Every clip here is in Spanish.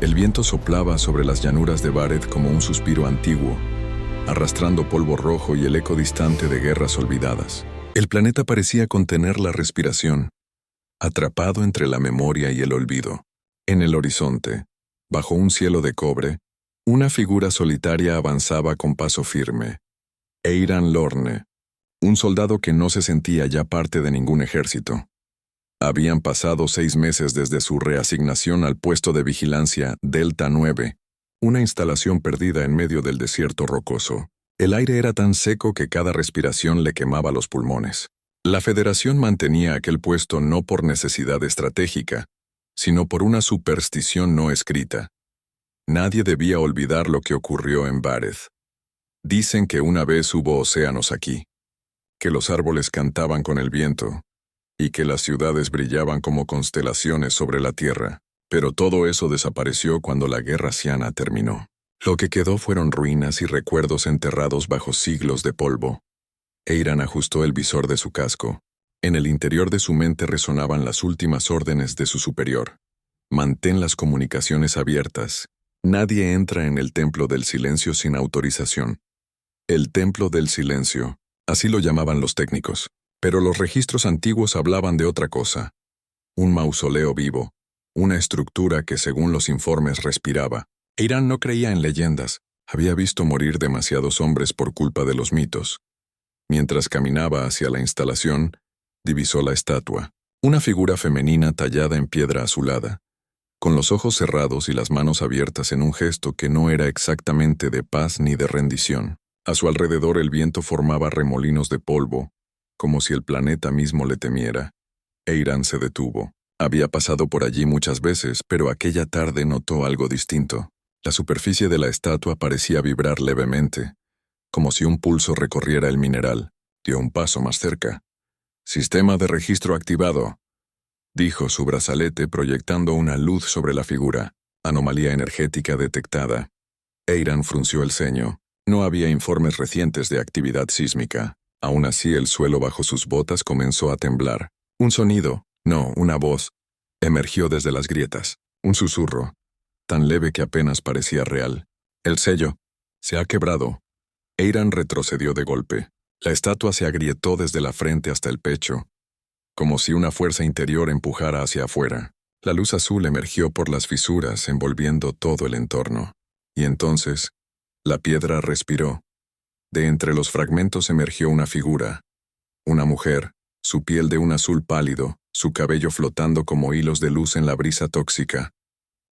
El viento soplaba sobre las llanuras de Bareth como un suspiro antiguo, arrastrando polvo rojo y el eco distante de guerras olvidadas. El planeta parecía contener la respiración, atrapado entre la memoria y el olvido. En el horizonte, bajo un cielo de cobre, una figura solitaria avanzaba con paso firme. Eiran Lorne, un soldado que no se sentía ya parte de ningún ejército. Habían pasado 6 meses desde su reasignación al puesto de vigilancia Delta 9, una instalación perdida en medio del desierto rocoso. El aire era tan seco que cada respiración le quemaba los pulmones. La Federación mantenía aquel puesto no por necesidad estratégica, sino por una superstición no escrita. Nadie debía olvidar lo que ocurrió en Bareth. Dicen que una vez hubo océanos aquí, que los árboles cantaban con el viento, y que las ciudades brillaban como constelaciones sobre la tierra, pero todo eso desapareció cuando la guerra ciana terminó. Lo que quedó fueron ruinas y recuerdos enterrados bajo siglos de polvo. Eiran ajustó el visor de su casco. En el interior de su mente resonaban las últimas órdenes de su superior. Mantén las comunicaciones abiertas. Nadie entra en el Templo del Silencio sin autorización. El Templo del Silencio, así lo llamaban los técnicos, pero los registros antiguos hablaban de otra cosa. Un mausoleo vivo, una estructura que según los informes respiraba. Eiran no creía en leyendas, había visto morir demasiados hombres por culpa de los mitos. Mientras caminaba hacia la instalación, divisó la estatua, una figura femenina tallada en piedra azulada, con los ojos cerrados y las manos abiertas en un gesto que no era exactamente de paz ni de rendición. A su alrededor el viento formaba remolinos de polvo, como si el planeta mismo le temiera. Eiran se detuvo. Había pasado por allí muchas veces, pero aquella tarde notó algo distinto. La superficie de la estatua parecía vibrar levemente, como si un pulso recorriera el mineral. Dio un paso más cerca. «Sistema de registro activado», dijo su brazalete proyectando una luz sobre la figura. Anomalía energética detectada. Eiran frunció el ceño. No había informes recientes de actividad sísmica. Aún así, el suelo bajo sus botas comenzó a temblar. Un sonido, no, una voz, emergió desde las grietas. Un susurro, tan leve que apenas parecía real. «El sello se ha quebrado». Eiran retrocedió de golpe. La estatua se agrietó desde la frente hasta el pecho, como si una fuerza interior empujara hacia afuera. La luz azul emergió por las fisuras, envolviendo todo el entorno. Y entonces, la piedra respiró. De entre los fragmentos emergió una figura. Una mujer, su piel de un azul pálido, su cabello flotando como hilos de luz en la brisa tóxica.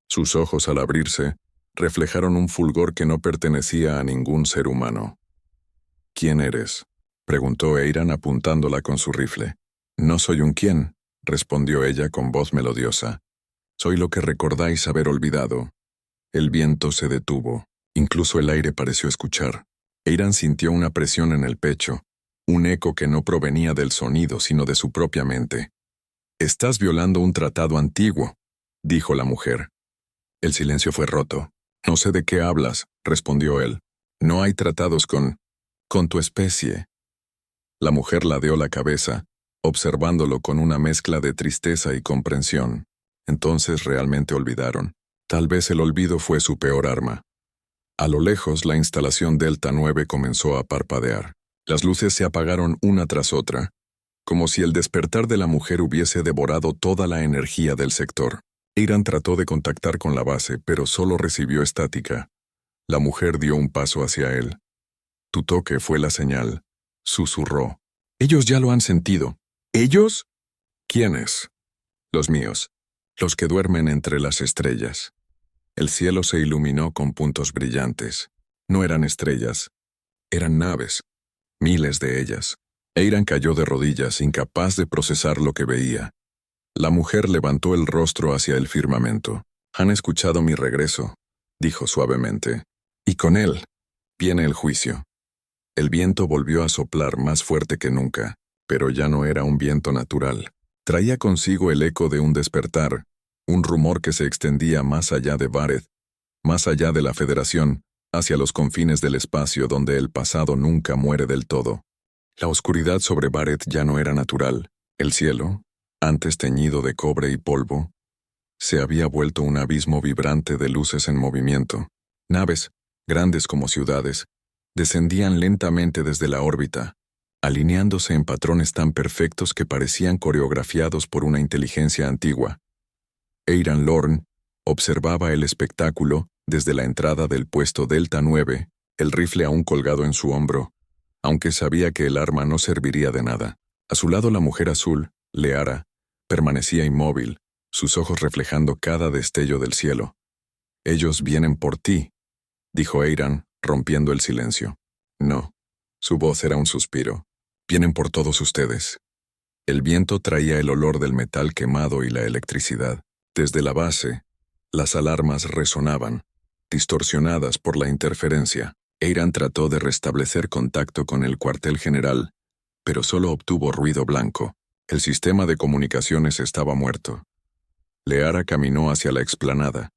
Sus ojos, al abrirse, reflejaron un fulgor que no pertenecía a ningún ser humano. «¿Quién eres?», preguntó Eiran apuntándola con su rifle. «No soy un quién», respondió ella con voz melodiosa. «Soy lo que recordáis haber olvidado». El viento se detuvo. Incluso el aire pareció escuchar. Eiran sintió una presión en el pecho, un eco que no provenía del sonido sino de su propia mente. «Estás violando un tratado antiguo», dijo la mujer. El silencio fue roto. «No sé de qué hablas», respondió él. «No hay tratados con tu especie». La mujer ladeó la cabeza, observándolo con una mezcla de tristeza y comprensión. Entonces realmente olvidaron. Tal vez el olvido fue su peor arma. A lo lejos, la instalación Delta 9 comenzó a parpadear. Las luces se apagaron una tras otra, como si el despertar de la mujer hubiese devorado toda la energía del sector. Eiran trató de contactar con la base, pero solo recibió estática. La mujer dio un paso hacia él. «Tu toque fue la señal», susurró. «Ellos ya lo han sentido». «¿Ellos?» «¿Quiénes?» «Los míos, los que duermen entre las estrellas». El cielo se iluminó con puntos brillantes. No eran estrellas, eran naves, miles de ellas. Eiran cayó de rodillas, incapaz de procesar lo que veía. La mujer levantó el rostro hacia el firmamento. «Han escuchado mi regreso», dijo suavemente. «Y con él viene el juicio». El viento volvió a soplar más fuerte que nunca, pero ya no era un viento natural. Traía consigo el eco de un despertar, un rumor que se extendía más allá de Bareth, más allá de la Federación, hacia los confines del espacio donde el pasado nunca muere del todo. La oscuridad sobre Bareth ya no era natural. El cielo, antes teñido de cobre y polvo, se había vuelto un abismo vibrante de luces en movimiento. Naves, grandes como ciudades, descendían lentamente desde la órbita, alineándose en patrones tan perfectos que parecían coreografiados por una inteligencia antigua. Eiran Lorn observaba el espectáculo desde la entrada del puesto Delta 9, el rifle aún colgado en su hombro, aunque sabía que el arma no serviría de nada. A su lado la mujer azul, Leara, permanecía inmóvil, sus ojos reflejando cada destello del cielo. «Ellos vienen por ti», dijo Eiran, rompiendo el silencio. No. Su voz era un suspiro. «Vienen por todos ustedes». El viento traía el olor del metal quemado y la electricidad. Desde la base, las alarmas resonaban, distorsionadas por la interferencia. Eiran trató de restablecer contacto con el cuartel general, pero solo obtuvo ruido blanco. El sistema de comunicaciones estaba muerto. Leara caminó hacia la explanada,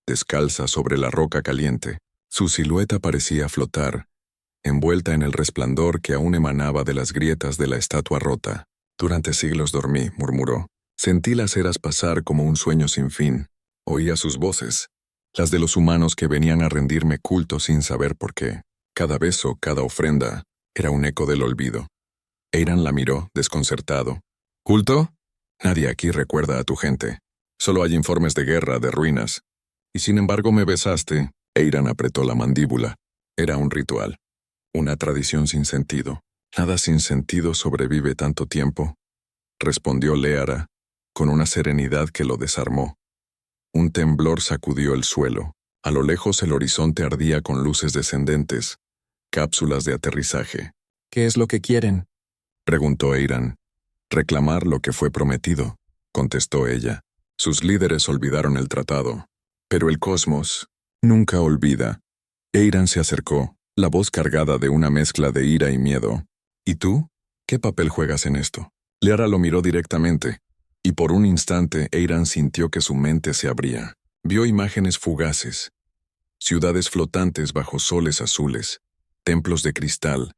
descalza sobre la roca caliente. Su silueta parecía flotar, envuelta en el resplandor que aún emanaba de las grietas de la estatua rota. «Durante siglos dormí», murmuró. «Sentí las eras pasar como un sueño sin fin. Oía sus voces, las de los humanos que venían a rendirme culto sin saber por qué. Cada beso, cada ofrenda, era un eco del olvido». Eiran la miró, desconcertado. «¿Culto? Nadie aquí recuerda a tu gente. Solo hay informes de guerra, de ruinas. Y sin embargo me besaste». Eiran apretó la mandíbula. Era un ritual, una tradición sin sentido. «Nada sin sentido sobrevive tanto tiempo», respondió Leara, con una serenidad que lo desarmó. Un temblor sacudió el suelo. A lo lejos el horizonte ardía con luces descendentes, cápsulas de aterrizaje. «¿Qué es lo que quieren?», preguntó Eiran. «Reclamar lo que fue prometido», contestó ella. «Sus líderes olvidaron el tratado. Pero el cosmos nunca olvida». Eiran se acercó, la voz cargada de una mezcla de ira y miedo. «¿Y tú? ¿Qué papel juegas en esto?». Leara lo miró directamente, y por un instante Eiran sintió que su mente se abría. Vio imágenes fugaces, ciudades flotantes bajo soles azules, templos de cristal,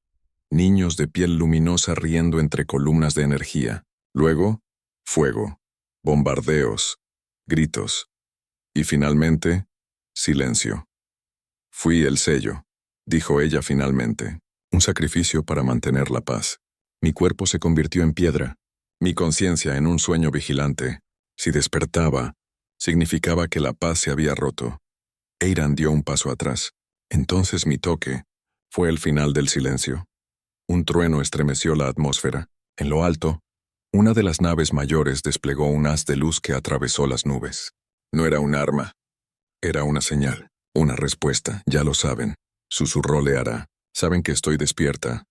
niños de piel luminosa riendo entre columnas de energía. Luego, fuego, bombardeos, gritos. Y finalmente, silencio. «Fui el sello», dijo ella finalmente. «Un sacrificio para mantener la paz. Mi cuerpo se convirtió en piedra, mi conciencia en un sueño vigilante. Si despertaba, significaba que la paz se había roto». Eiran dio un paso atrás. Entonces mi toque fue el final del silencio. Un trueno estremeció la atmósfera. En lo alto, una de las naves mayores desplegó un haz de luz que atravesó las nubes. No era un arma, era una señal, una respuesta, ya lo saben, susurró Leara. «Saben que estoy despierta».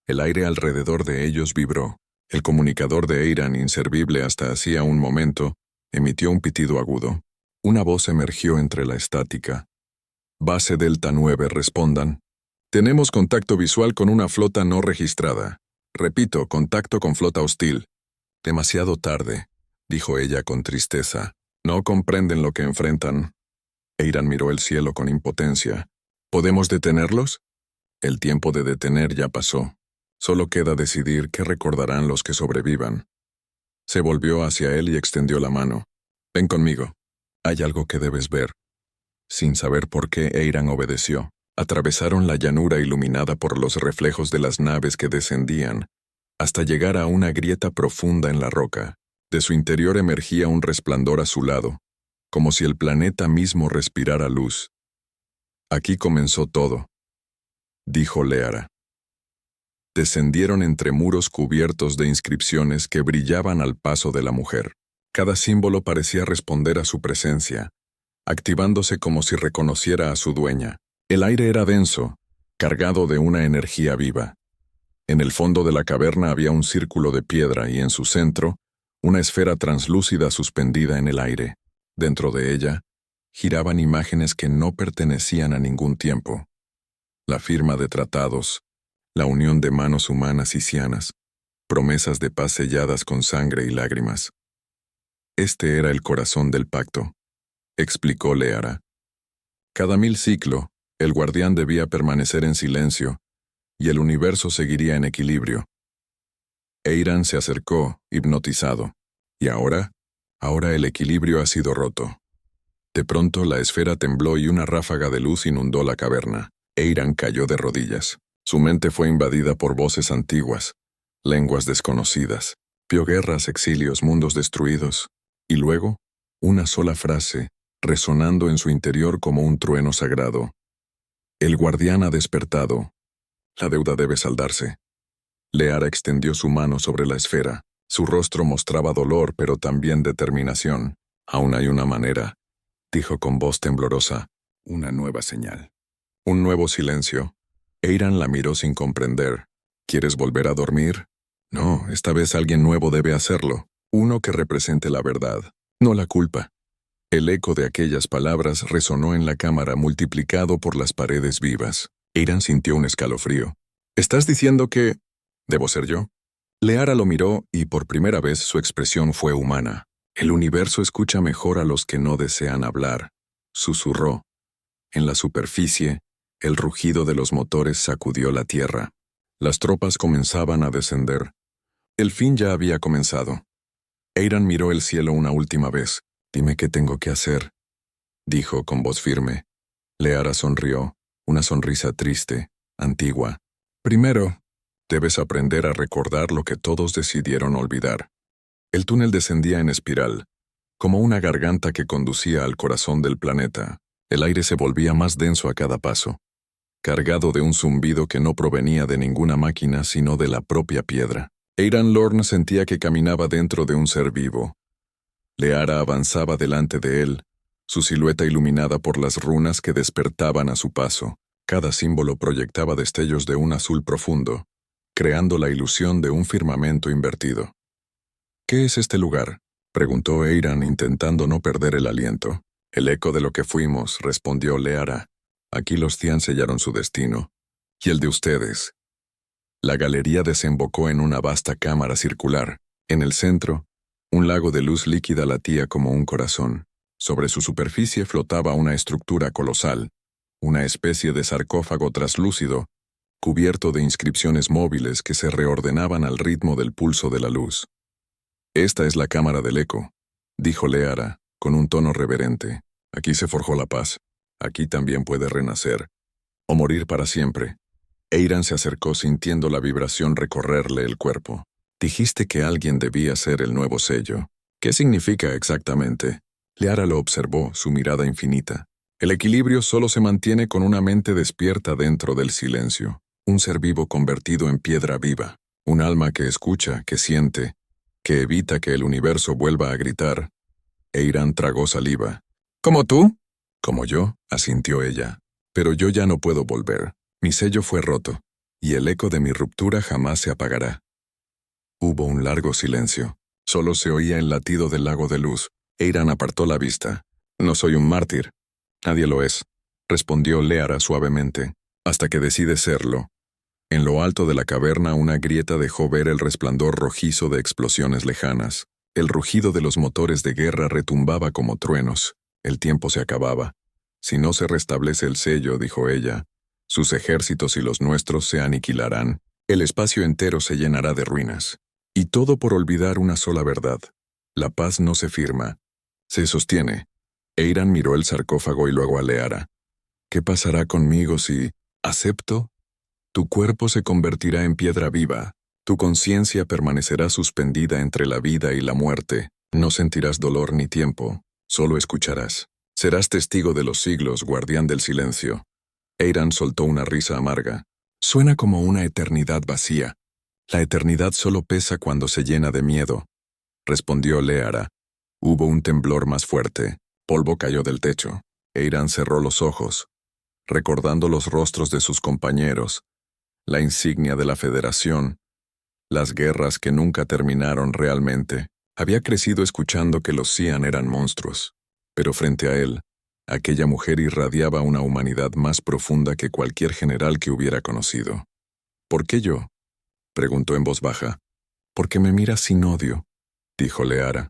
El aire alrededor de ellos vibró. El comunicador de Eiran, inservible hasta hacía un momento, emitió un pitido agudo. Una voz emergió entre la estática. «Base Delta 9, respondan. Tenemos contacto visual con una flota no registrada. Repito, contacto con flota hostil». «Demasiado tarde», dijo ella con tristeza. «No comprenden lo que enfrentan». Eiran miró el cielo con impotencia. «¿Podemos detenerlos?». «El tiempo de detener ya pasó. Solo queda decidir qué recordarán los que sobrevivan». Se volvió hacia él y extendió la mano. «Ven conmigo. Hay algo que debes ver». Sin saber por qué, Eiran obedeció. Atravesaron la llanura iluminada por los reflejos de las naves que descendían, hasta llegar a una grieta profunda en la roca. De su interior emergía un resplandor azulado, como si el planeta mismo respirara luz. «Aquí comenzó todo», dijo Leara. Descendieron entre muros cubiertos de inscripciones que brillaban al paso de la mujer. Cada símbolo parecía responder a su presencia, activándose como si reconociera a su dueña. El aire era denso, cargado de una energía viva. En el fondo de la caverna había un círculo de piedra y en su centro, una esfera translúcida suspendida en el aire. Dentro de ella, giraban imágenes que no pertenecían a ningún tiempo. La firma de tratados, la unión de manos humanas y cianas, promesas de paz selladas con sangre y lágrimas. Este era el corazón del pacto, explicó Leara. Cada 1000 ciclo, el guardián debía permanecer en silencio, y el universo seguiría en equilibrio. Eiran se acercó, hipnotizado. «¿Y ahora?». Ahora el equilibrio ha sido roto. De pronto la esfera tembló y una ráfaga de luz inundó la caverna. Eiran cayó de rodillas. Su mente fue invadida por voces antiguas, lenguas desconocidas. Vio guerras, exilios, mundos destruidos. Y luego, una sola frase, resonando en su interior como un trueno sagrado. El guardián ha despertado. La deuda debe saldarse. Leara extendió su mano sobre la esfera. Su rostro mostraba dolor, pero también determinación. Aún hay una manera, dijo con voz temblorosa. Una nueva señal. Un nuevo silencio. Eiran la miró sin comprender. ¿Quieres volver a dormir? No, esta vez alguien nuevo debe hacerlo. Uno que represente la verdad, no la culpa. El eco de aquellas palabras resonó en la cámara multiplicado por las paredes vivas. Eiran sintió un escalofrío. ¿Estás diciendo que debo ser yo? Leara lo miró y por primera vez su expresión fue humana. El universo escucha mejor a los que no desean hablar, susurró. En la superficie, el rugido de los motores sacudió la tierra. Las tropas comenzaban a descender. El fin ya había comenzado. Eiran miró el cielo una última vez. Dime qué tengo que hacer, dijo con voz firme. Leara sonrió, una sonrisa triste, antigua. Primero, debes aprender a recordar lo que todos decidieron olvidar. El túnel descendía en espiral, como una garganta que conducía al corazón del planeta. El aire se volvía más denso a cada paso, cargado de un zumbido que no provenía de ninguna máquina sino de la propia piedra. Eiran Lorne sentía que caminaba dentro de un ser vivo. Leara avanzaba delante de él, su silueta iluminada por las runas que despertaban a su paso. Cada símbolo proyectaba destellos de un azul profundo, creando la ilusión de un firmamento invertido. ¿Qué es este lugar?, preguntó Eiran intentando no perder el aliento. El eco de lo que fuimos, respondió Leara. Aquí los Cian sellaron su destino. ¿Y el de ustedes? La galería desembocó en una vasta cámara circular. En el centro, un lago de luz líquida latía como un corazón. Sobre su superficie flotaba una estructura colosal, una especie de sarcófago traslúcido, cubierto de inscripciones móviles que se reordenaban al ritmo del pulso de la luz. Esta es la cámara del eco, dijo Leara, con un tono reverente. Aquí se forjó la paz. Aquí también puede renacer, o morir para siempre. Eiran se acercó sintiendo la vibración recorrerle el cuerpo. Dijiste que alguien debía ser el nuevo sello. ¿Qué significa exactamente? Leara lo observó, su mirada infinita. El equilibrio solo se mantiene con una mente despierta dentro del silencio. Un ser vivo convertido en piedra viva. Un alma que escucha, que siente, que evita que el universo vuelva a gritar. Eiran tragó saliva. ¿Como tú? Como yo, asintió ella. Pero yo ya no puedo volver. Mi sello fue roto, y el eco de mi ruptura jamás se apagará. Hubo un largo silencio. Solo se oía el latido del lago de luz. Eiran apartó la vista. No soy un mártir. Nadie lo es, respondió Leara suavemente, hasta que decide serlo. En lo alto de la caverna una grieta dejó ver el resplandor rojizo de explosiones lejanas. El rugido de los motores de guerra retumbaba como truenos. El tiempo se acababa. Si no se restablece el sello, dijo ella, sus ejércitos y los nuestros se aniquilarán. El espacio entero se llenará de ruinas. Y todo por olvidar una sola verdad. La paz no se firma, se sostiene. Eiran miró el sarcófago y luego a Leara. ¿Qué pasará conmigo si acepto? Tu cuerpo se convertirá en piedra viva. Tu conciencia permanecerá suspendida entre la vida y la muerte. No sentirás dolor ni tiempo, solo escucharás. Serás testigo de los siglos, guardián del silencio. Eiran soltó una risa amarga. Suena como una eternidad vacía. La eternidad solo pesa cuando se llena de miedo, respondió Leara. Hubo un temblor más fuerte. Polvo cayó del techo. Eiran cerró los ojos, recordando los rostros de sus compañeros, la insignia de la Federación, las guerras que nunca terminaron realmente. Había crecido escuchando que los Cian eran monstruos, pero frente a él, aquella mujer irradiaba una humanidad más profunda que cualquier general que hubiera conocido. ¿Por qué yo?, preguntó en voz baja. Porque me miras sin odio, dijo Leara.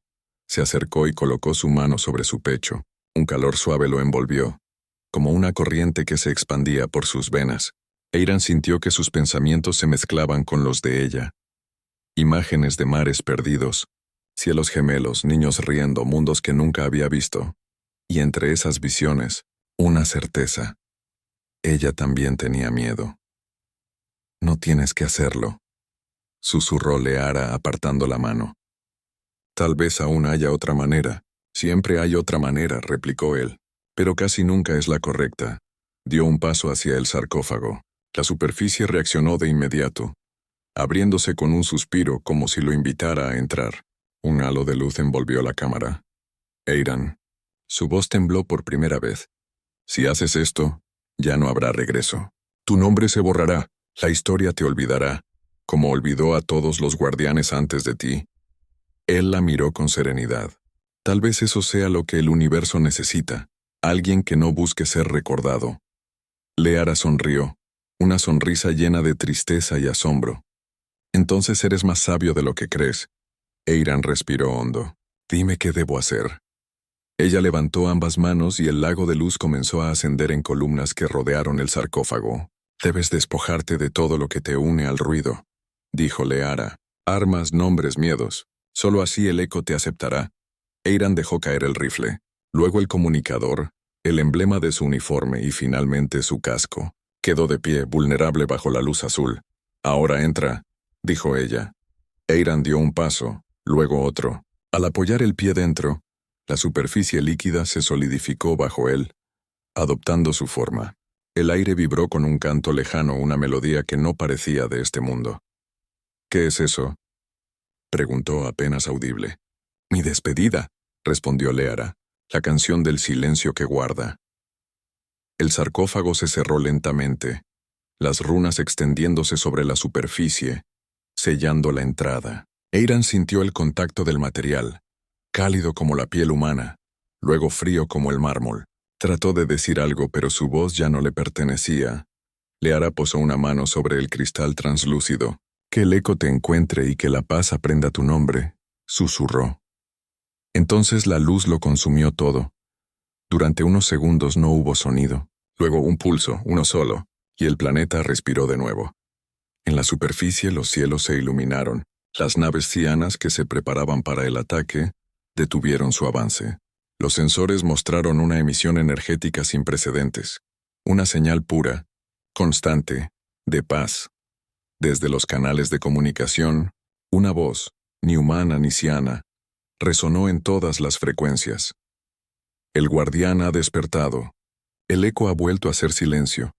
Se acercó y colocó su mano sobre su pecho. Un calor suave lo envolvió, como una corriente que se expandía por sus venas. Eiran sintió que sus pensamientos se mezclaban con los de ella. Imágenes de mares perdidos, Cielos gemelos, niños riendo, mundos que nunca había visto. Y entre esas visiones, una certeza. Ella también tenía miedo. No tienes que hacerlo, susurró Leara apartando la mano. Tal vez aún haya otra manera. Siempre hay otra manera, replicó él. Pero casi nunca es la correcta. Dio un paso hacia el sarcófago. La superficie reaccionó de inmediato, abriéndose con un suspiro como si lo invitara a entrar. Un halo de luz envolvió la cámara. Eiran. Su voz tembló por primera vez. Si haces esto, ya no habrá regreso. Tu nombre se borrará, la historia te olvidará, como olvidó a todos los guardianes antes de ti. Él la miró con serenidad. Tal vez eso sea lo que el universo necesita, alguien que no busque ser recordado. Leara sonrió, una sonrisa llena de tristeza y asombro. Entonces eres más sabio de lo que crees. Eiran respiró hondo. Dime qué debo hacer. Ella levantó ambas manos y el lago de luz comenzó a ascender en columnas que rodearon el sarcófago. Debes despojarte de todo lo que te une al ruido, dijo Leara. Armas, nombres, miedos. Solo así el eco te aceptará. Eiran dejó caer el rifle, luego el comunicador, el emblema de su uniforme y finalmente su casco. Quedó de pie, vulnerable bajo la luz azul. Ahora entra, dijo ella. Eiran dio un paso, luego otro. Al apoyar el pie dentro, la superficie líquida se solidificó bajo él, adoptando su forma. El aire vibró con un canto lejano, una melodía que no parecía de este mundo. ¿Qué es eso?, preguntó apenas audible. Mi despedida, respondió Leara, la canción del silencio que guarda. El sarcófago se cerró lentamente, las runas extendiéndose sobre la superficie, sellando la entrada. Eiran sintió el contacto del material, cálido como la piel humana, luego frío como el mármol. Trató de decir algo, pero su voz ya no le pertenecía. Leara posó una mano sobre el cristal translúcido. Que el eco te encuentre y que la paz aprenda tu nombre, susurró. Entonces la luz lo consumió todo. Durante unos segundos no hubo sonido, luego un pulso, uno solo, y el planeta respiró de nuevo. En la superficie los cielos se iluminaron. Las naves cianas que se preparaban para el ataque detuvieron su avance. Los sensores mostraron una emisión energética sin precedentes, una señal pura, constante, de paz. Desde los canales de comunicación, una voz, ni humana ni ciana, resonó en todas las frecuencias. El guardián ha despertado. El eco ha vuelto a hacer silencio,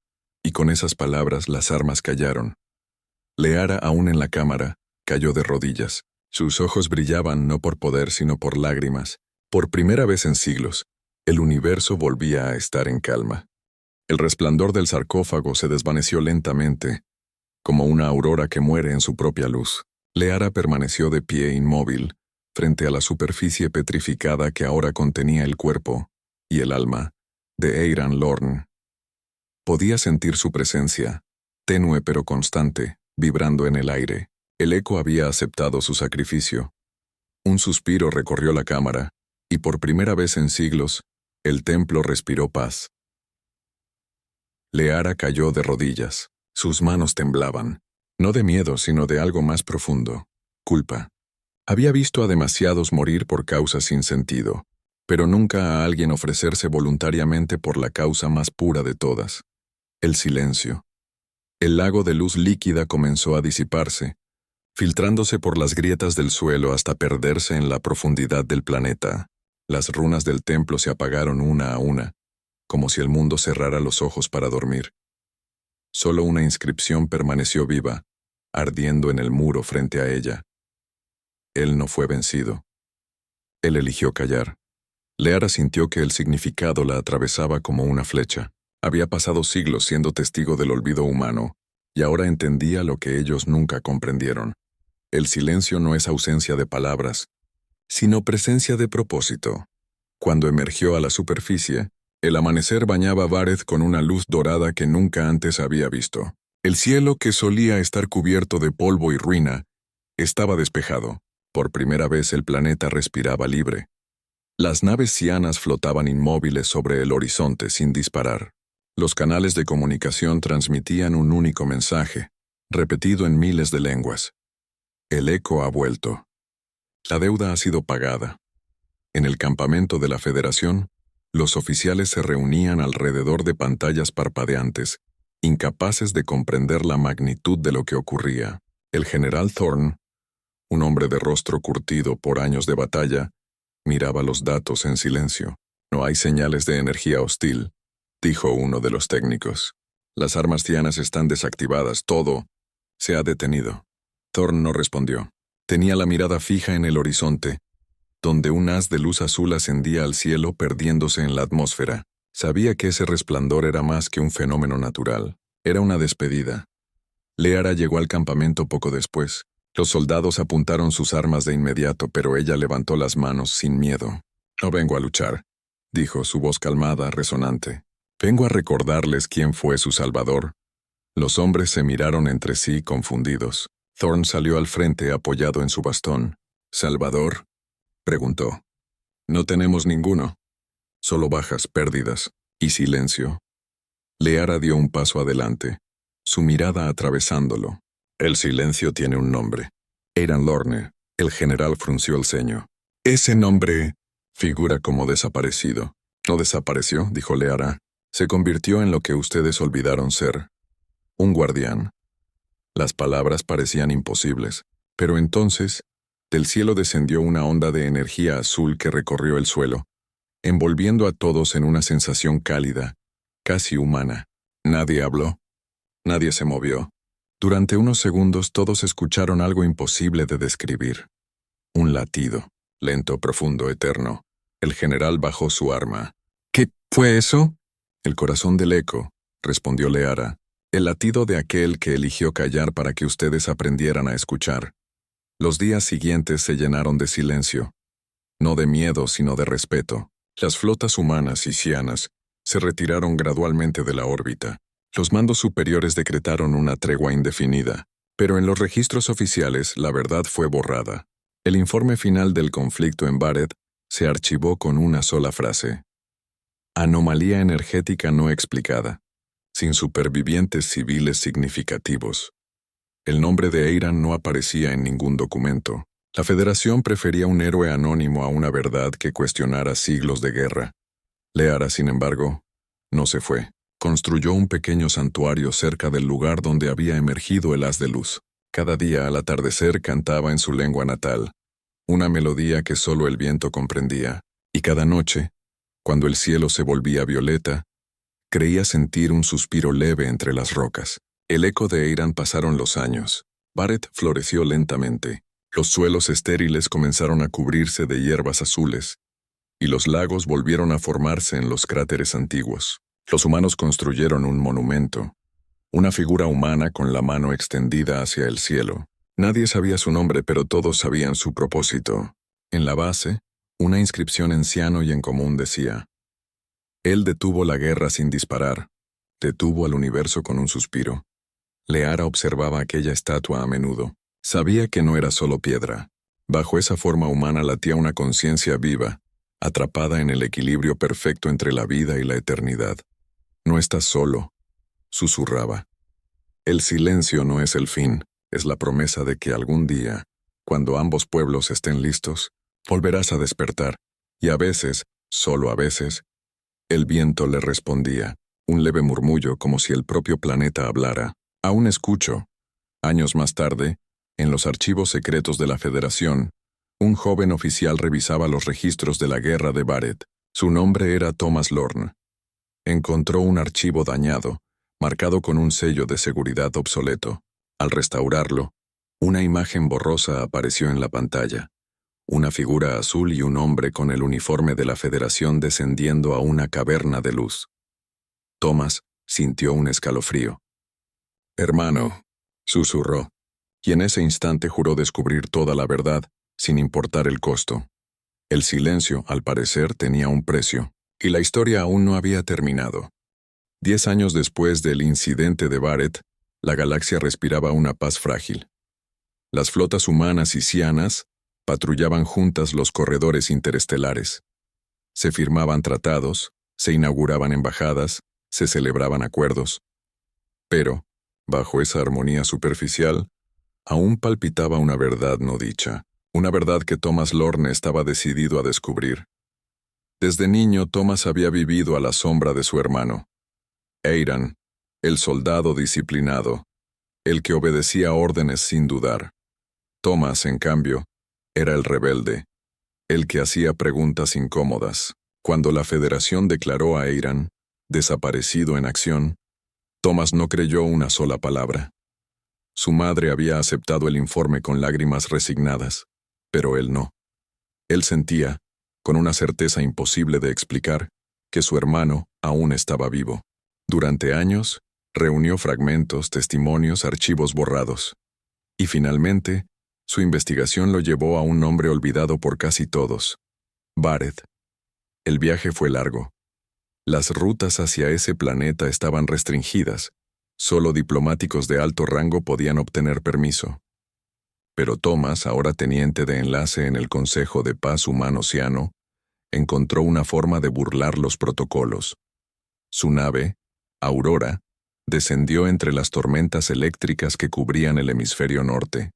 y con esas palabras las armas callaron. Leara, aún en la cámara, cayó de rodillas. Sus ojos brillaban no por poder sino por lágrimas. Por primera vez en siglos, el universo volvía a estar en calma. El resplandor del sarcófago se desvaneció lentamente, como una aurora que muere en su propia luz. Leara permaneció de pie inmóvil, frente a la superficie petrificada que ahora contenía el cuerpo y el alma de Eiran Lorn. Podía sentir su presencia, tenue pero constante, vibrando en el aire. El eco había aceptado su sacrificio. Un suspiro recorrió la cámara, y por primera vez en siglos, el templo respiró paz. Leara cayó de rodillas. Sus manos temblaban, no de miedo, sino de algo más profundo, culpa. Había visto a demasiados morir por causas sin sentido, pero nunca a alguien ofrecerse voluntariamente por la causa más pura de todas, el silencio. El lago de luz líquida comenzó a disiparse, filtrándose por las grietas del suelo hasta perderse en la profundidad del planeta. Las runas del templo se apagaron una a una, como si el mundo cerrara los ojos para dormir. Solo una inscripción permaneció viva, ardiendo en el muro frente a ella. Él no fue vencido. Él eligió callar. Leara sintió que el significado la atravesaba como una flecha. Había pasado siglos siendo testigo del olvido humano, y ahora entendía lo que ellos nunca comprendieron. El silencio no es ausencia de palabras, sino presencia de propósito. Cuando emergió a la superficie, el amanecer bañaba Vareth con una luz dorada que nunca antes había visto. El cielo, que solía estar cubierto de polvo y ruina, estaba despejado. Por primera vez el planeta respiraba libre. Las naves cianas flotaban inmóviles sobre el horizonte sin disparar. Los canales de comunicación transmitían un único mensaje, repetido en miles de lenguas. El eco ha vuelto. La deuda ha sido pagada. En el campamento de la Federación, los oficiales se reunían alrededor de pantallas parpadeantes, incapaces de comprender la magnitud de lo que ocurría. El general Thorne, un hombre de rostro curtido por años de batalla, miraba los datos en silencio. No hay señales de energía hostil, dijo uno de los técnicos. Las armas tianas están desactivadas, todo se ha detenido. Thorne no respondió. Tenía la mirada fija en el horizonte, donde un haz de luz azul ascendía al cielo perdiéndose en la atmósfera. Sabía que ese resplandor era más que un fenómeno natural. Era una despedida. Leara llegó al campamento poco después. Los soldados apuntaron sus armas de inmediato, pero ella levantó las manos sin miedo. No vengo a luchar, dijo, su voz calmada, resonante. Vengo a recordarles quién fue su salvador. Los hombres se miraron entre sí, confundidos. Thorne salió al frente apoyado en su bastón. ¿Salvador?, preguntó. No tenemos ninguno. Solo bajas, pérdidas y silencio. Leara dio un paso adelante, su mirada atravesándolo. El silencio tiene un nombre. Aidan Lorne. El general frunció el ceño. Ese nombre figura como desaparecido. No desapareció, dijo Leara. Se convirtió en lo que ustedes olvidaron ser. Un guardián. Las palabras parecían imposibles, pero entonces, del cielo descendió una onda de energía azul que recorrió el suelo, envolviendo a todos en una sensación cálida, casi humana. Nadie habló. Nadie se movió. Durante unos segundos todos escucharon algo imposible de describir. Un latido, lento, profundo, eterno. El general bajó su arma. ¿Qué fue eso? El corazón del eco, respondió Leara. El latido de aquel que eligió callar para que ustedes aprendieran a escuchar. Los días siguientes se llenaron de silencio. No de miedo, sino de respeto. Las flotas humanas y cianas se retiraron gradualmente de la órbita. Los mandos superiores decretaron una tregua indefinida, pero en los registros oficiales la verdad fue borrada. El informe final del conflicto en Barrett se archivó con una sola frase. Anomalía energética no explicada, sin supervivientes civiles significativos. El nombre de Aidan no aparecía en ningún documento. La Federación prefería un héroe anónimo a una verdad que cuestionara siglos de guerra. Leara, sin embargo, no se fue. Construyó un pequeño santuario cerca del lugar donde había emergido el haz de luz. Cada día al atardecer cantaba en su lengua natal, una melodía que solo el viento comprendía, y cada noche, cuando el cielo se volvía violeta, creía sentir un suspiro leve entre las rocas. El eco de Aidan pasaron los años. Barrett floreció lentamente. Los suelos estériles comenzaron a cubrirse de hierbas azules, y los lagos volvieron a formarse en los cráteres antiguos. Los humanos construyeron un monumento, una figura humana con la mano extendida hacia el cielo. Nadie sabía su nombre, pero todos sabían su propósito. En la base, una inscripción en ciano y en común decía: Él detuvo la guerra sin disparar, detuvo al universo con un suspiro. Leara observaba aquella estatua a menudo. Sabía que no era solo piedra. Bajo esa forma humana latía una conciencia viva, atrapada en el equilibrio perfecto entre la vida y la eternidad. No estás solo, susurraba. El silencio no es el fin, es la promesa de que algún día, cuando ambos pueblos estén listos, volverás a despertar. Y a veces, solo a veces, el viento le respondía, un leve murmullo como si el propio planeta hablara. Aún escucho. Años más tarde, en los archivos secretos de la Federación, un joven oficial revisaba los registros de la guerra de Barrett. Su nombre era Thomas Lorne. Encontró un archivo dañado, marcado con un sello de seguridad obsoleto. Al restaurarlo, una imagen borrosa apareció en la pantalla. Una figura azul y un hombre con el uniforme de la Federación descendiendo a una caverna de luz. Thomas sintió un escalofrío. «Hermano», susurró, y en ese instante juró descubrir toda la verdad, sin importar el costo. El silencio, al parecer, tenía un precio, y la historia aún no había terminado. 10 años después del incidente de Barrett, la galaxia respiraba una paz frágil. Las flotas humanas y cianas patrullaban juntas los corredores interestelares. Se firmaban tratados, se inauguraban embajadas, se celebraban acuerdos. Pero, bajo esa armonía superficial, aún palpitaba una verdad no dicha, Una verdad que Thomas Lorne estaba decidido a descubrir. Desde niño, Thomas había vivido a la sombra de su hermano. Eiran, el soldado disciplinado, el que obedecía órdenes sin dudar. Thomas, en cambio, era el rebelde, el que hacía preguntas incómodas. Cuando la Federación declaró a Eiran desaparecido en acción, Thomas no creyó una sola palabra. Su madre había aceptado el informe con lágrimas resignadas, pero él no. Él sentía, con una certeza imposible de explicar, que su hermano aún estaba vivo. Durante años, reunió fragmentos, testimonios, archivos borrados. Y finalmente, su investigación lo llevó a un nombre olvidado por casi todos: Bareth. El viaje fue largo. Las rutas hacia ese planeta estaban restringidas. Solo diplomáticos de alto rango podían obtener permiso. Pero Thomas, ahora teniente de enlace en el Consejo de Paz Humano-Oceano, encontró una forma de burlar los protocolos. Su nave, Aurora, descendió entre las tormentas eléctricas que cubrían el hemisferio norte.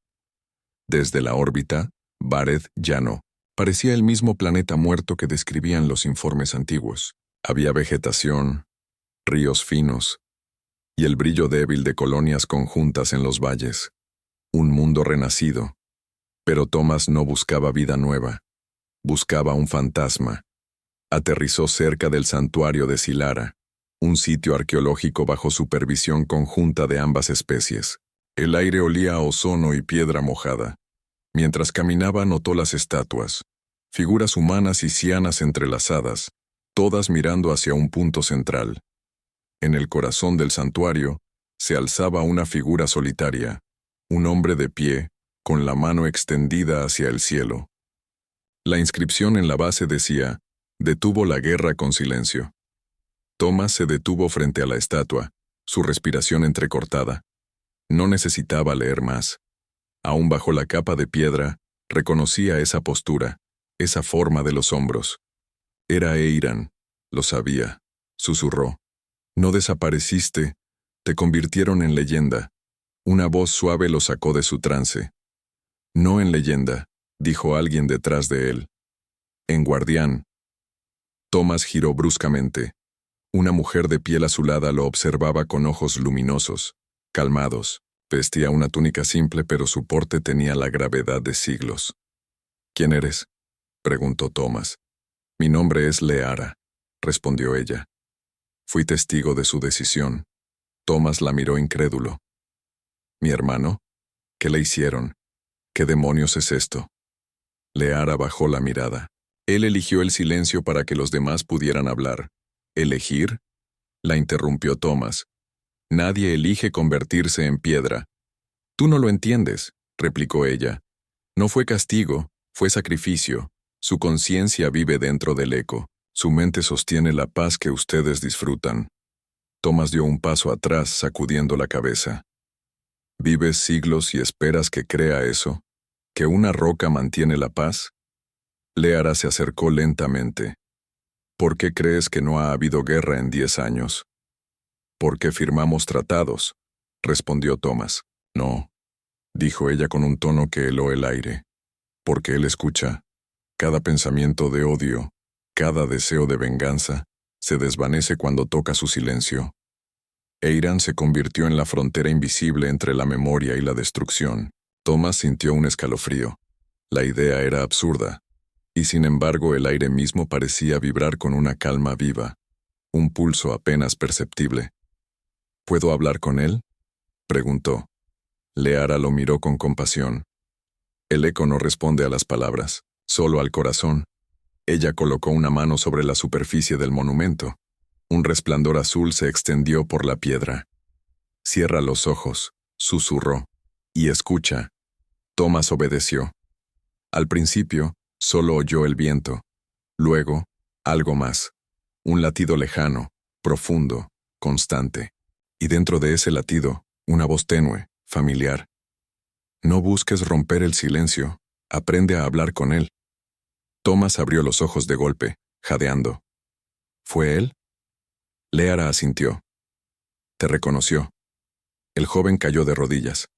Desde la órbita, Bareth llano. Parecía el mismo planeta muerto que describían los informes antiguos. Había vegetación, ríos finos, y el brillo débil de colonias conjuntas en los valles. Un mundo renacido. Pero Thomas no buscaba vida nueva. Buscaba un fantasma. Aterrizó cerca del santuario de Silara, un sitio arqueológico bajo supervisión conjunta de ambas especies. El aire olía a ozono y piedra mojada. Mientras caminaba notó las estatuas, figuras humanas y cianas entrelazadas, todas mirando hacia un punto central. En el corazón del santuario se alzaba una figura solitaria, un hombre de pie, con la mano extendida hacia el cielo. La inscripción en la base decía: «Detuvo la guerra con silencio». Thomas se detuvo frente a la estatua, su respiración entrecortada. No necesitaba leer más. Aún bajo la capa de piedra, reconocía esa postura, esa forma de los hombros. Era Eiran, lo sabía, susurró. «No desapareciste, te convirtieron en leyenda». Una voz suave lo sacó de su trance. «No en leyenda», dijo alguien detrás de él. «En guardián». Thomas giró bruscamente. Una mujer de piel azulada lo observaba con ojos luminosos, calmados. Vestía una túnica simple, pero su porte tenía la gravedad de siglos. «¿Quién eres?», preguntó Thomas. «Mi nombre es Leara», respondió ella. «Fui testigo de su decisión». Thomas la miró incrédulo. «¿Mi hermano? ¿Qué le hicieron? ¿Qué demonios es esto?». Leara bajó la mirada. Él eligió el silencio para que los demás pudieran hablar. «¿Elegir?», la interrumpió Thomas. «Nadie elige convertirse en piedra». «Tú no lo entiendes», replicó ella. «No fue castigo, fue sacrificio. Su conciencia vive dentro del eco. Su mente sostiene la paz que ustedes disfrutan». Thomas dio un paso atrás, sacudiendo la cabeza. «¿Vives siglos y esperas que crea eso? ¿Que una roca mantiene la paz?». Leara se acercó lentamente. «¿Por qué crees que no ha habido guerra en 10 años?» «Porque firmamos tratados», respondió Thomas. «No», dijo ella con un tono que heló el aire. «Porque él escucha. Cada pensamiento de odio, cada deseo de venganza, se desvanece cuando toca su silencio». Eiran se convirtió en la frontera invisible entre la memoria y la destrucción. Thomas sintió un escalofrío. La idea era absurda, y sin embargo el aire mismo parecía vibrar con una calma viva, un pulso apenas perceptible. «¿Puedo hablar con él?», preguntó. Leara lo miró con compasión. El eco no responde a las palabras, solo al corazón. Ella colocó una mano sobre la superficie del monumento. Un resplandor azul se extendió por la piedra. «Cierra los ojos», susurró, «y escucha». Thomas obedeció. Al principio, solo oyó el viento. Luego, algo más. Un latido lejano, profundo, constante. Y dentro de ese latido, una voz tenue, familiar. «No busques romper el silencio, aprende a hablar con él». Thomas abrió los ojos de golpe, jadeando. «¿Fue él?». Leara asintió. «Te reconoció». El joven cayó de rodillas.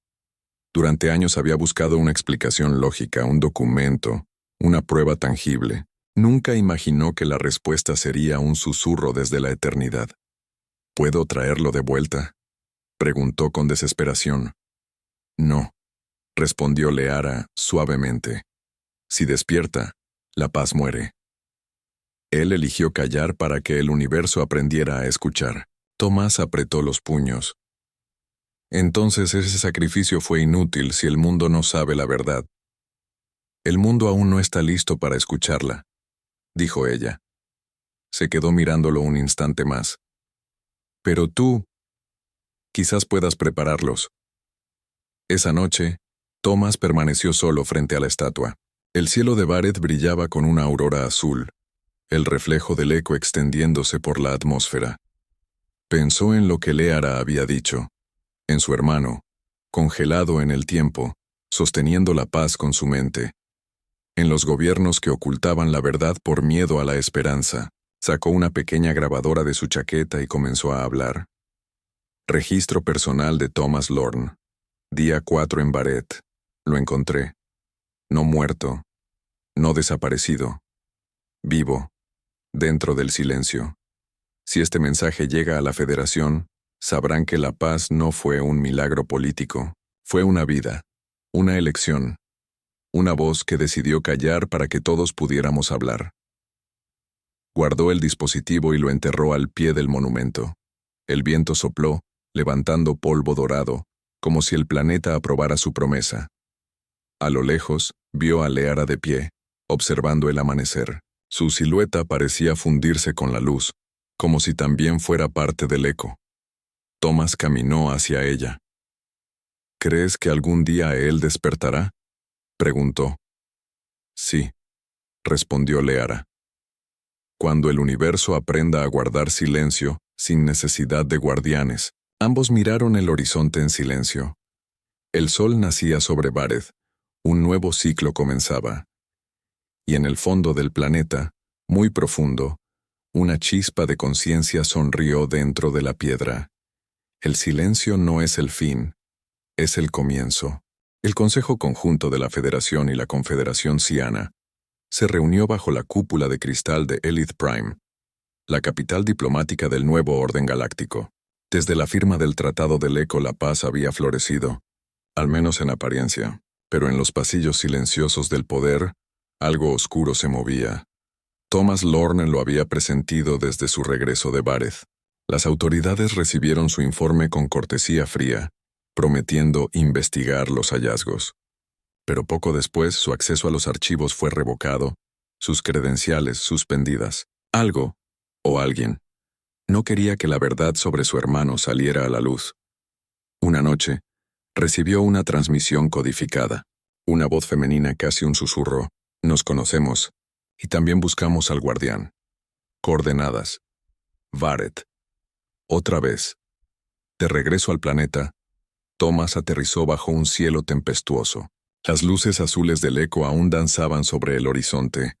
Durante años había buscado una explicación lógica, un documento, una prueba tangible. Nunca imaginó que la respuesta sería un susurro desde la eternidad. ¿Puedo traerlo de vuelta?, preguntó con desesperación. No, respondió Leara suavemente. Si despierta, la paz muere. Él eligió callar para que el universo aprendiera a escuchar. Tomás apretó los puños. Entonces ese sacrificio fue inútil si el mundo no sabe la verdad. El mundo aún no está listo para escucharla, dijo ella. Se quedó mirándolo un instante más. Pero tú, quizás puedas prepararlos. Esa noche, Tomás permaneció solo frente a la estatua. El cielo de Bareth brillaba con una aurora azul, el reflejo del eco extendiéndose por la atmósfera. Pensó en lo que Leara había dicho, en su hermano, congelado en el tiempo, sosteniendo la paz con su mente. En los gobiernos que ocultaban la verdad por miedo a la esperanza. Sacó una pequeña grabadora de su chaqueta y comenzó a hablar. Registro personal de Thomas Lorne. Día 4 en Bareth. Lo encontré. No muerto. No desaparecido. Vivo. Dentro del silencio. Si este mensaje llega a la Federación, sabrán que la paz no fue un milagro político. Fue una vida. Una elección. Una voz que decidió callar para que todos pudiéramos hablar. Guardó el dispositivo y lo enterró al pie del monumento. El viento sopló, levantando polvo dorado, como si el planeta aprobara su promesa. A lo lejos, vio a Leara de pie, observando el amanecer. Su silueta parecía fundirse con la luz, como si también fuera parte del eco. Tomás caminó hacia ella. ¿Crees que algún día él despertará?, preguntó. Sí, respondió Leara. Cuando el universo aprenda a guardar silencio, sin necesidad de guardianes. Ambos miraron el horizonte en silencio. El sol nacía sobre Bareth, un nuevo ciclo comenzaba. Y en el fondo del planeta, muy profundo, una chispa de conciencia sonrió dentro de la piedra. El silencio no es el fin, es el comienzo. El Consejo Conjunto de la Federación y la Confederación Ciana se reunió bajo la cúpula de cristal de Elith Prime, la capital diplomática del nuevo orden galáctico. Desde la firma del Tratado del Eco la paz había florecido, al menos en apariencia, pero en los pasillos silenciosos del poder, algo oscuro se movía. Thomas Lorne lo había presentido desde su regreso de Bareth. Las autoridades recibieron su informe con cortesía fría, prometiendo investigar los hallazgos. Pero poco después su acceso a los archivos fue revocado, sus credenciales suspendidas. Algo, o alguien, no quería que la verdad sobre su hermano saliera a la luz. Una noche, recibió una transmisión codificada. Una voz femenina, casi un susurro. Nos conocemos, y también buscamos al guardián. Coordenadas. Bareth. Otra vez. De regreso al planeta, Thomas aterrizó bajo un cielo tempestuoso. Las luces azules del eco aún danzaban sobre el horizonte,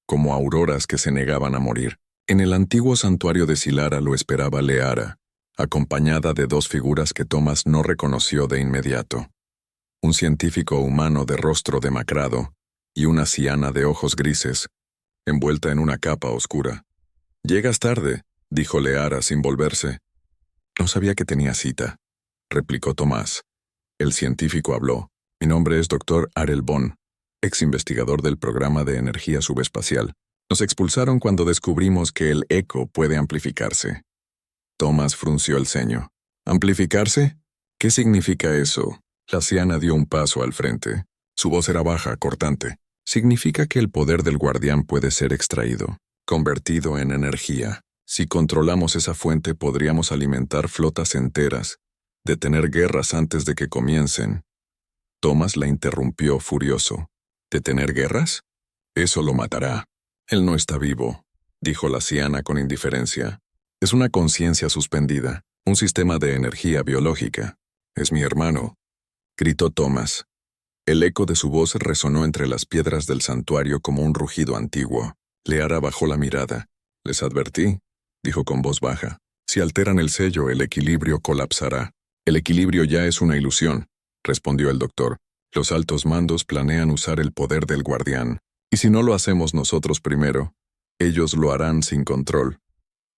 como auroras que se negaban a morir. En el antiguo santuario de Silara lo esperaba Leara, acompañada de dos figuras que Thomas no reconoció de inmediato. Un científico humano de rostro demacrado y una ciana de ojos grises, envuelta en una capa oscura. «Llegas tarde», dijo Leara sin volverse. «No sabía que tenía cita», replicó Tomás. El científico habló. «Mi nombre es Dr. Arel Bon, ex investigador del programa de energía subespacial. Nos expulsaron cuando descubrimos que el eco puede amplificarse». Tomás frunció el ceño. «¿Amplificarse? ¿Qué significa eso?». La anciana dio un paso al frente. Su voz era baja, cortante. «Significa que el poder del guardián puede ser extraído, convertido en energía. Si controlamos esa fuente podríamos alimentar flotas enteras, detener guerras antes de que comiencen». Tomás la interrumpió furioso. «¿Detener guerras? Eso lo matará». «Él no está vivo», dijo la anciana con indiferencia. «Es una conciencia suspendida, un sistema de energía biológica. Es mi hermano», gritó Tomás. El eco de su voz resonó entre las piedras del santuario como un rugido antiguo. Leara bajó la mirada. «Les advertí», dijo con voz baja. «Si alteran el sello, el equilibrio colapsará. El equilibrio ya es una ilusión. respondió el doctor. Los altos mandos planean usar el poder del guardián, y si no lo hacemos nosotros primero, ellos lo harán sin control.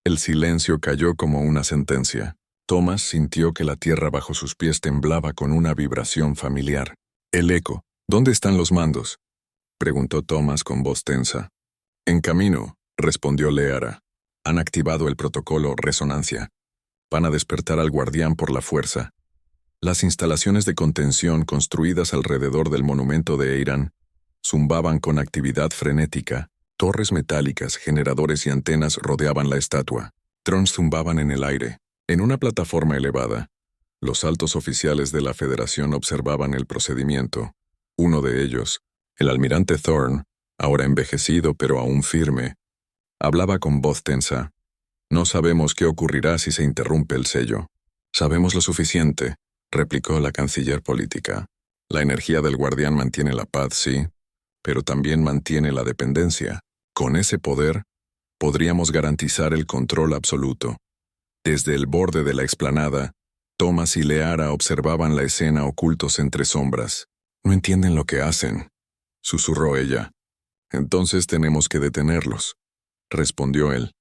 El silencio cayó como una sentencia. Thomas sintió que la tierra bajo sus pies temblaba con una vibración familiar. El eco. ¿Dónde están los mandos?, preguntó Thomas con voz tensa. En camino, respondió Leara. Han activado el protocolo resonancia. Van a despertar al guardián por la fuerza. Las instalaciones de contención construidas alrededor del monumento de Eiran zumbaban con actividad frenética. Torres metálicas, generadores y antenas rodeaban la estatua. Drones zumbaban en el aire. En una plataforma elevada, los altos oficiales de la Federación observaban el procedimiento. Uno de ellos, el almirante Thorne, ahora envejecido pero aún firme, hablaba con voz tensa. No sabemos qué ocurrirá si se interrumpe el sello. Sabemos lo suficiente, replicó la canciller política. La energía del guardián mantiene la paz, sí, pero también mantiene la dependencia. Con ese poder, podríamos garantizar el control absoluto. Desde el borde de la explanada, Thomas y Leara observaban la escena ocultos entre sombras. No entienden lo que hacen, susurró ella. Entonces tenemos que detenerlos, respondió él.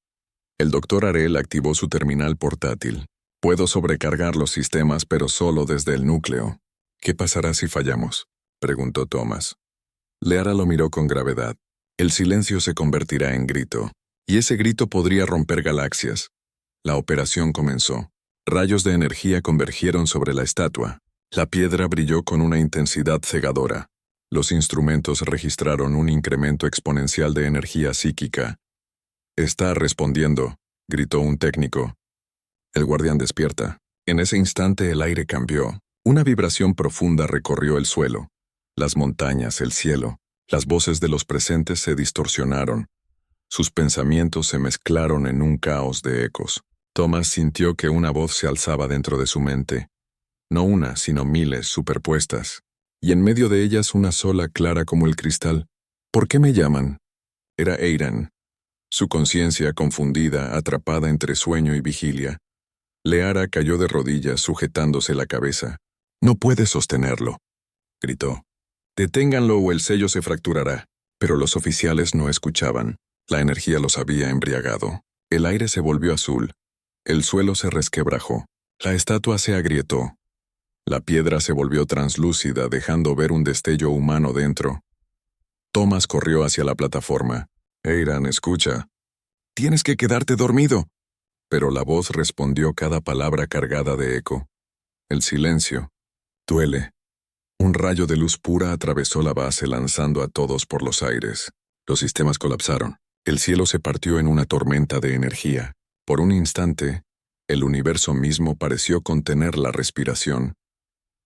El doctor Arel activó su terminal portátil. Puedo sobrecargar los sistemas, pero solo desde el núcleo. ¿Qué pasará si fallamos?, preguntó Thomas. Leara lo miró con gravedad. El silencio se convertirá en grito, y ese grito podría romper galaxias. La operación comenzó. Rayos de energía convergieron sobre la estatua. La piedra brilló con una intensidad cegadora. Los instrumentos registraron un incremento exponencial de energía psíquica. «Está respondiendo», gritó un técnico. El guardián despierta. En ese instante el aire cambió. Una vibración profunda recorrió el suelo. Las montañas, el cielo, las voces de los presentes se distorsionaron. Sus pensamientos se mezclaron en un caos de ecos. Thomas sintió que una voz se alzaba dentro de su mente. No una, sino miles superpuestas. Y en medio de ellas una sola clara como el cristal. ¿Por qué me llaman? Era Eiran. Su conciencia confundida, atrapada entre sueño y vigilia. Leara cayó de rodillas sujetándose la cabeza. «No puede sostenerlo», gritó. «Deténganlo o el sello se fracturará». Pero los oficiales no escuchaban. La energía los había embriagado. El aire se volvió azul. El suelo se resquebrajó. La estatua se agrietó. La piedra se volvió translúcida, dejando ver un destello humano dentro. Thomas corrió hacia la plataforma. «Eiran, escucha. Tienes que quedarte dormido». Pero la voz respondió cada palabra cargada de eco. El silencio. Duele. Un rayo de luz pura atravesó la base lanzando a todos por los aires. Los sistemas colapsaron. El cielo se partió en una tormenta de energía. Por un instante, el universo mismo pareció contener la respiración.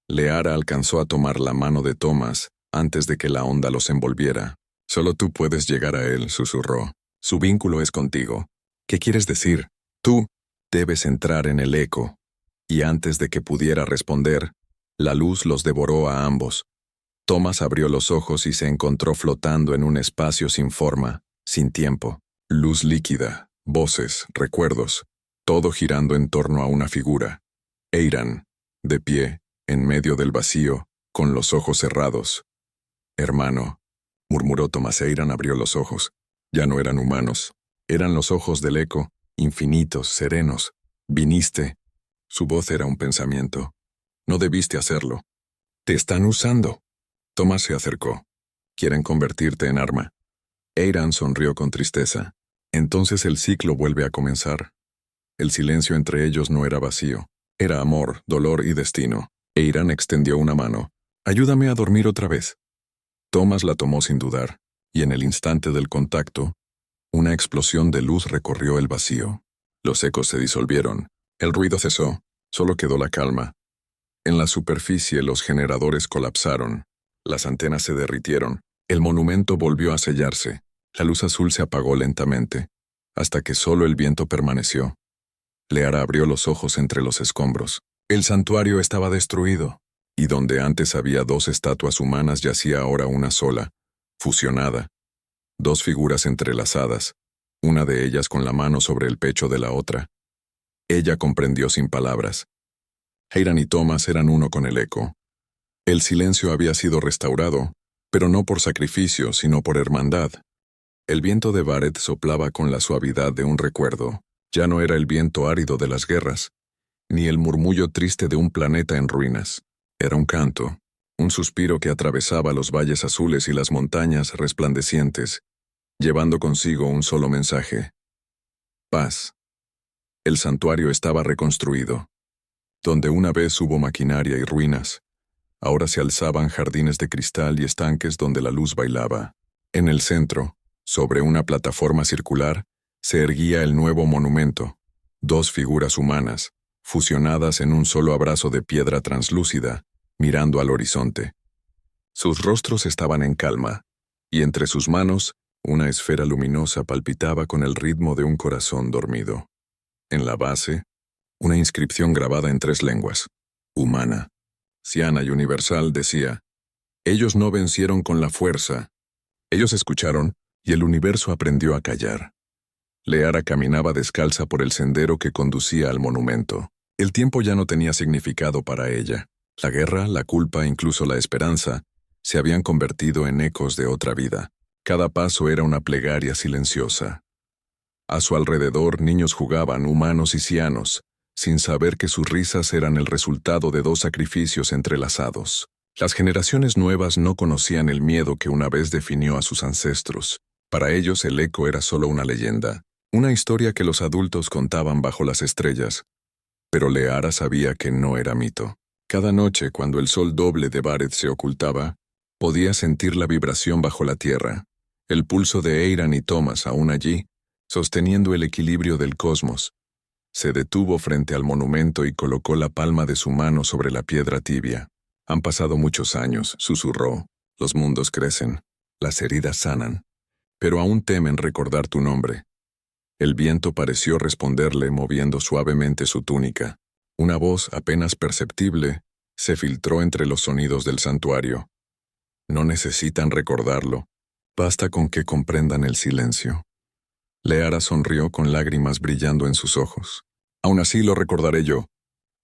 Leara alcanzó a tomar la mano de Thomas antes de que la onda los envolviera. «Solo tú puedes llegar a él», susurró. «Su vínculo es contigo». «¿Qué quieres decir?» «Tú debes entrar en el eco». Y antes de que pudiera responder, la luz los devoró a ambos. Thomas abrió los ojos y se encontró flotando en un espacio sin forma, sin tiempo. Luz líquida, voces, recuerdos, todo girando en torno a una figura. Eiran, de pie, en medio del vacío, con los ojos cerrados. «Hermano», murmuró Thomas. Eiran abrió los ojos. Ya no eran humanos. Eran los ojos del eco, infinitos, serenos. «Viniste». Su voz era un pensamiento. «No debiste hacerlo. Te están usando». Thomas se acercó. «Quieren convertirte en arma». Eiran sonrió con tristeza. Entonces el ciclo vuelve a comenzar. El silencio entre ellos no era vacío. Era amor, dolor y destino. Eiran extendió una mano. «Ayúdame a dormir otra vez». Thomas la tomó sin dudar, y en el instante del contacto, una explosión de luz recorrió el vacío. Los ecos se disolvieron. El ruido cesó. Solo quedó la calma. En la superficie los generadores colapsaron. Las antenas se derritieron. El monumento volvió a sellarse. La luz azul se apagó lentamente, hasta que solo el viento permaneció. Leara abrió los ojos entre los escombros. El santuario estaba destruido, y donde antes había 2 estatuas humanas yacía ahora una sola, fusionada. 2 figuras entrelazadas, una de ellas con la mano sobre el pecho de la otra. Ella comprendió sin palabras. Eiran y Thomas eran uno con el eco. El silencio había sido restaurado, pero no por sacrificio, sino por hermandad. El viento de Bareth soplaba con la suavidad de un recuerdo. Ya no era el viento árido de las guerras, ni el murmullo triste de un planeta en ruinas. Era un canto, un suspiro que atravesaba los valles azules y las montañas resplandecientes, llevando consigo un solo mensaje: paz. El santuario estaba reconstruido. Donde una vez hubo maquinaria y ruinas, ahora se alzaban jardines de cristal y estanques donde la luz bailaba. En el centro, sobre una plataforma circular, se erguía el nuevo monumento, dos figuras humanas, fusionadas en un solo abrazo de piedra translúcida, mirando al horizonte. Sus rostros estaban en calma, y entre sus manos, una esfera luminosa palpitaba con el ritmo de un corazón dormido. En la base, una inscripción grabada en 3 lenguas: humana, ciana y universal, decía: ellos no vencieron con la fuerza. Ellos escucharon, y el universo aprendió a callar. Leara caminaba descalza por el sendero que conducía al monumento. El tiempo ya no tenía significado para ella. La guerra, la culpa, incluso la esperanza, se habían convertido en ecos de otra vida. Cada paso era una plegaria silenciosa. A su alrededor niños jugaban, humanos y cianos, sin saber que sus risas eran el resultado de 2 sacrificios entrelazados. Las generaciones nuevas no conocían el miedo que una vez definió a sus ancestros. Para ellos el eco era solo una leyenda, una historia que los adultos contaban bajo las estrellas. Pero Leara sabía que no era mito. Cada noche, cuando el sol doble de Bareth se ocultaba, podía sentir la vibración bajo la tierra, el pulso de Eiran y Thomas aún allí, sosteniendo el equilibrio del cosmos. Se detuvo frente al monumento y colocó la palma de su mano sobre la piedra tibia. Han pasado muchos años, susurró. Los mundos crecen, las heridas sanan, pero aún temen recordar tu nombre. El viento pareció responderle moviendo suavemente su túnica. Una voz apenas perceptible se filtró entre los sonidos del santuario. No necesitan recordarlo, basta con que comprendan el silencio. Leara sonrió con lágrimas brillando en sus ojos. Aún así lo recordaré yo,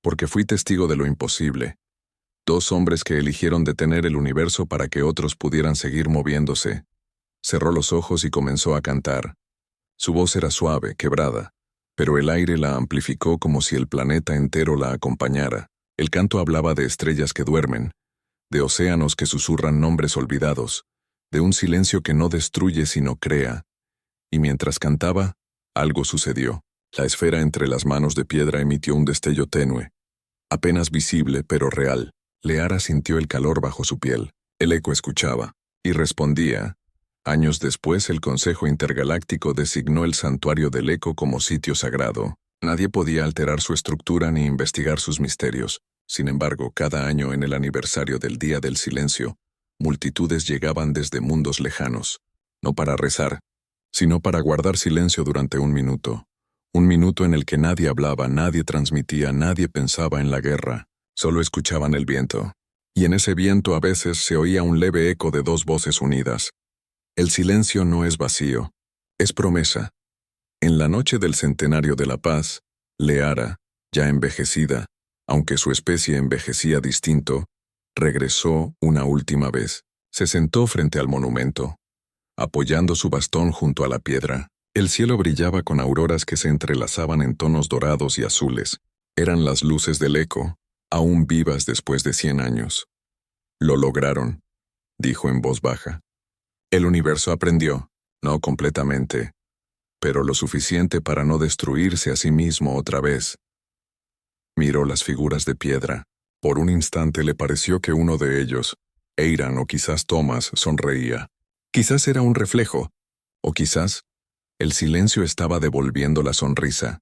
porque fui testigo de lo imposible. 2 hombres que eligieron detener el universo para que otros pudieran seguir moviéndose. Cerró los ojos y comenzó a cantar. Su voz era suave, quebrada, pero el aire la amplificó como si el planeta entero la acompañara. El canto hablaba de estrellas que duermen, de océanos que susurran nombres olvidados, de un silencio que no destruye sino crea. Y mientras cantaba, algo sucedió. La esfera entre las manos de piedra emitió un destello tenue, apenas visible pero real. Leara sintió el calor bajo su piel. El eco escuchaba, y respondía. Años después, el Consejo Intergaláctico designó el Santuario del Eco como sitio sagrado. Nadie podía alterar su estructura ni investigar sus misterios. Sin embargo, cada año en el aniversario del Día del Silencio, multitudes llegaban desde mundos lejanos, no para rezar, sino para guardar silencio durante un minuto. Un minuto en el que nadie hablaba, nadie transmitía, nadie pensaba en la guerra, solo escuchaban el viento. Y en ese viento a veces se oía un leve eco de 2 voces unidas. El silencio no es vacío, es promesa. En la noche del centenario de la paz, Leara, ya envejecida, aunque su especie envejecía distinto, regresó una última vez. Se sentó frente al monumento, apoyando su bastón junto a la piedra. El cielo brillaba con auroras que se entrelazaban en tonos dorados y azules. Eran las luces del eco, aún vivas después de 100 años. Lo lograron, dijo en voz baja. El universo aprendió, no completamente, pero lo suficiente para no destruirse a sí mismo otra vez. Miró las figuras de piedra. Por un instante le pareció que uno de ellos, Eiran o quizás Thomas, sonreía. Quizás era un reflejo, o quizás el silencio estaba devolviendo la sonrisa.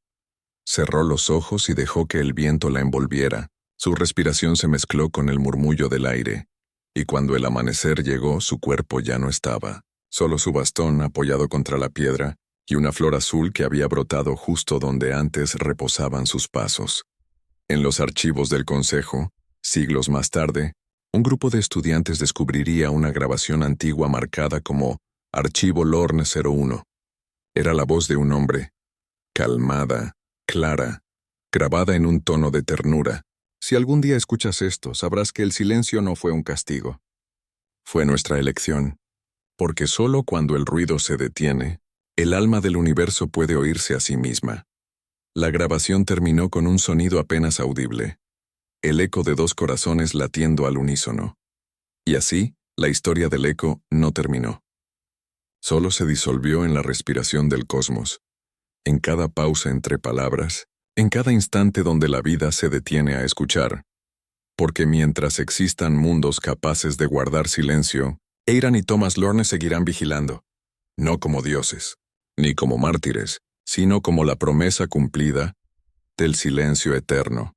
Cerró los ojos y dejó que el viento la envolviera. Su respiración se mezcló con el murmullo del aire, y cuando el amanecer llegó, su cuerpo ya no estaba. Solo su bastón apoyado contra la piedra y una flor azul que había brotado justo donde antes reposaban sus pasos. En los archivos del Consejo, siglos más tarde, un grupo de estudiantes descubriría una grabación antigua marcada como Archivo Lorne 01. Era la voz de un hombre, calmada, clara, grabada en un tono de ternura, Si algún día escuchas esto, sabrás que el silencio no fue un castigo. Fue nuestra elección, porque solo cuando el ruido se detiene, el alma del universo puede oírse a sí misma. La grabación terminó con un sonido apenas audible, el eco de dos corazones latiendo al unísono. Y así, la historia del eco no terminó. Solo se disolvió en la respiración del cosmos, en cada pausa entre palabras, en cada instante donde la vida se detiene a escuchar. Porque mientras existan mundos capaces de guardar silencio, Eiran y Thomas Lorne seguirán vigilando, no como dioses, ni como mártires, sino como la promesa cumplida del silencio eterno.